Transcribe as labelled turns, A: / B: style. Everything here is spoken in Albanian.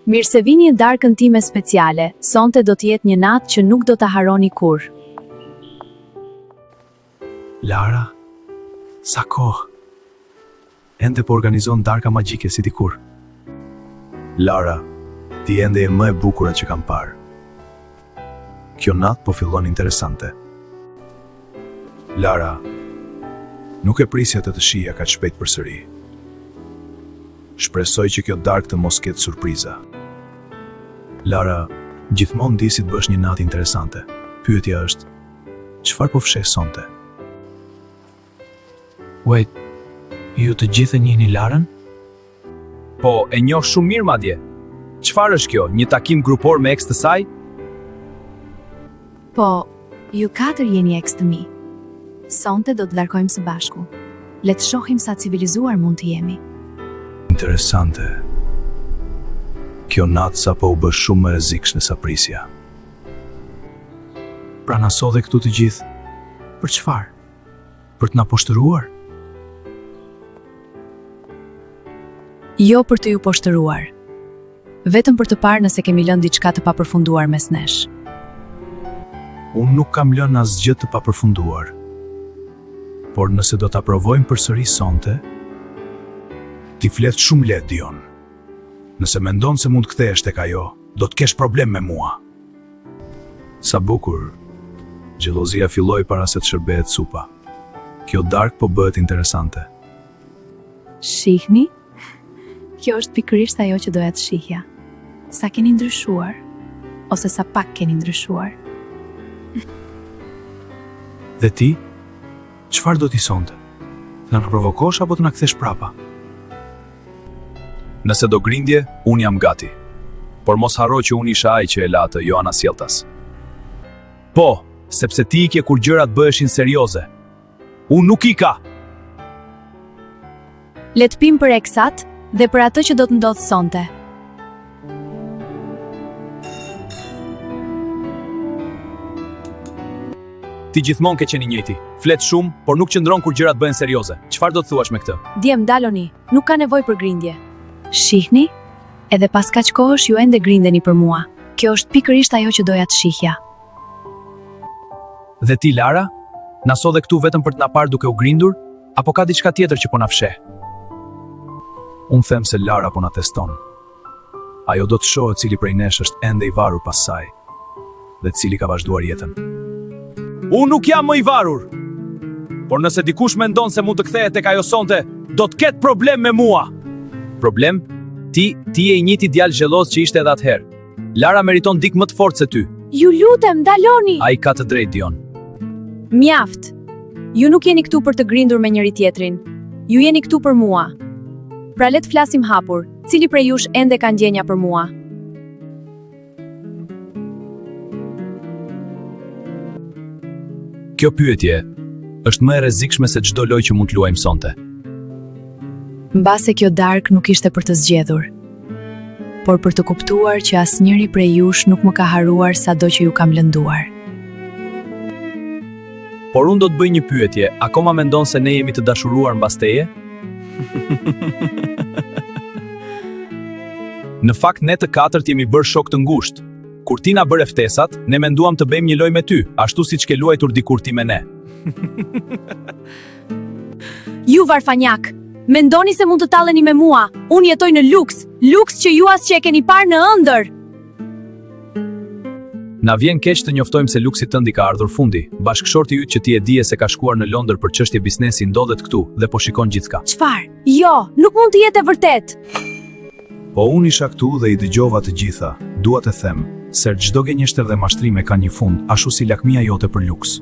A: Mirë se vini në darkën time speciale, sonte do t'jetë një natë që nuk do t'a haroni kur.
B: Lara, sa kohë? Ende po organizon darka magjike si dikur. Lara, ti ende e më e bukura që kam parë. Kjo natë po fillon interesante. Lara, nuk e prisja të shija kaq shpejt përsëri. Shpresoj që kjo darkë të mos ketë surpriza. Lara, gjithmonë di si të bësh një natë interesante. Pyetja është, çfarë po fsheh sonte? Wait, ju të gjithë e njihni Larën?
C: Po, e njoh shumë mirë madje. Çfarë është kjo? Një takim grupor me eks të saj?
A: Po, ju 4 jeni eks të mi. Sonte do të larkojmë së bashku. Le të shohim sa civilizuar mund të jemi.
B: Interesante. Kjo natë sa po u bë shumë më rrezikshme sa prisja. Pra na sodhe këtu të gjithë. Për çfarë? Për të na poshtëruar?
A: Jo për të ju poshtëruar. Vetëm për të parë nëse kemi lënë diçka të papërfunduar mes nesh.
B: Unë nuk kam lënë asgjë të papërfunduar. Por nëse do ta provojmë përsëri sonte, ti flet shumë lehtë, Dion. Nëse mendon se mund të kthehesh tek ajo, do të kesh problem me mua. Sa bukur. Xhelozia filloi para se të shërbehet supa. Kjo darkë po bëhet interesante.
A: Shihni? Kjo është pikërisht ajo që doja të shihja. Sa keni ndryshuar, ose sa pak keni ndryshuar.
B: Dhe ti? Çfarë do t'i sonte? Të na provokosh apo të na kthesh prapa?
C: Nëse do grindje, unë jam gati. Por mos harro që unë isha ai që e la atë Joana Sjelltas. Po, sepse ti ikje kur gjërat bëheshin serioze. Unë nuk ika.
A: Le të pim për eksat dhe për atë që do të ndodhë sonte.
C: Ti gjithmonë ke qenë i njëjti. Flet shumë, por nuk qëndron kur gjërat bëhen serioze. Çfarë do të thuash me këtë?
A: Djem, daloni, nuk ka nevojë për grindje. Shihni? Edhe pas kaq kohësh ju ende grindeni për mua. Kjo është pikërisht ajo që doja të shihja.
C: Dhe ti, Lara? Na sodhe këtu vetëm për të na parë duke u grindur? Apo ka diçka tjetër që po na fsheh?
B: Unë them se Lara po na teston. Ajo do të shohë cili prej nesh është ende i varur pas saj, dhe cili ka vazhduar jetën.
C: Unë nuk jam më i varur. Por nëse dikush mendon se mund të kthehet tek ajo sonte, do të ketë problem me mua. Problem? Ti je i njëjti djalë xhelloz që ishte edhe atëherë. Lara meriton dikë më të fortë se ty.
A: Ju lutem, daloni!
C: Ai ka të drejtë, Dion.
A: Mjaft. Ju nuk jeni këtu për të grindur me njëri tjetrin. Ju jeni këtu për mua. Pra le të flasim hapur. Cili prej jush ende ka ndjenja për mua?
C: Kjo pyetje është më e rrezikshme se çdo lojë që mund të luajmë sonte.
A: Mbase kjo darkë nuk ishte për të zgjedhur, por për të kuptuar që asnjëri prej jush nuk më ka haruar sado që ju kam lënduar.
C: Por unë do të bëj një pyetje, akoma mendon se ne jemi të dashuruar mbas teje? Në fakt ne të 4 jemi bërë shok të ngushtë. Kur ti na bëre ftesat, ne menduam të bëjmë një lojë me ty, ashtu siç ke luajtur dikur ti me ne.
A: Ju varfanjak, mendoni se mund të talleni me mua? Unë jetoj në luks që ju as që e keni parë në ëndër.
C: Na vjen keq të njoftojmë se luksit tënd i ka ardhur fundi. Bashkëshorti yt që ti e dije se ka shkuar në Londër për çështje biznesi ndodhet këtu dhe po shikon gjithçka.
A: Çfarë? Jo, nuk mund të jetë e vërtet.
B: Po unë isha këtu dhe i dëgjova të gjitha. Dua të them se çdo gënjeshtër dhe mashtrime ka një fund, ashtu si lakmia jote për luks.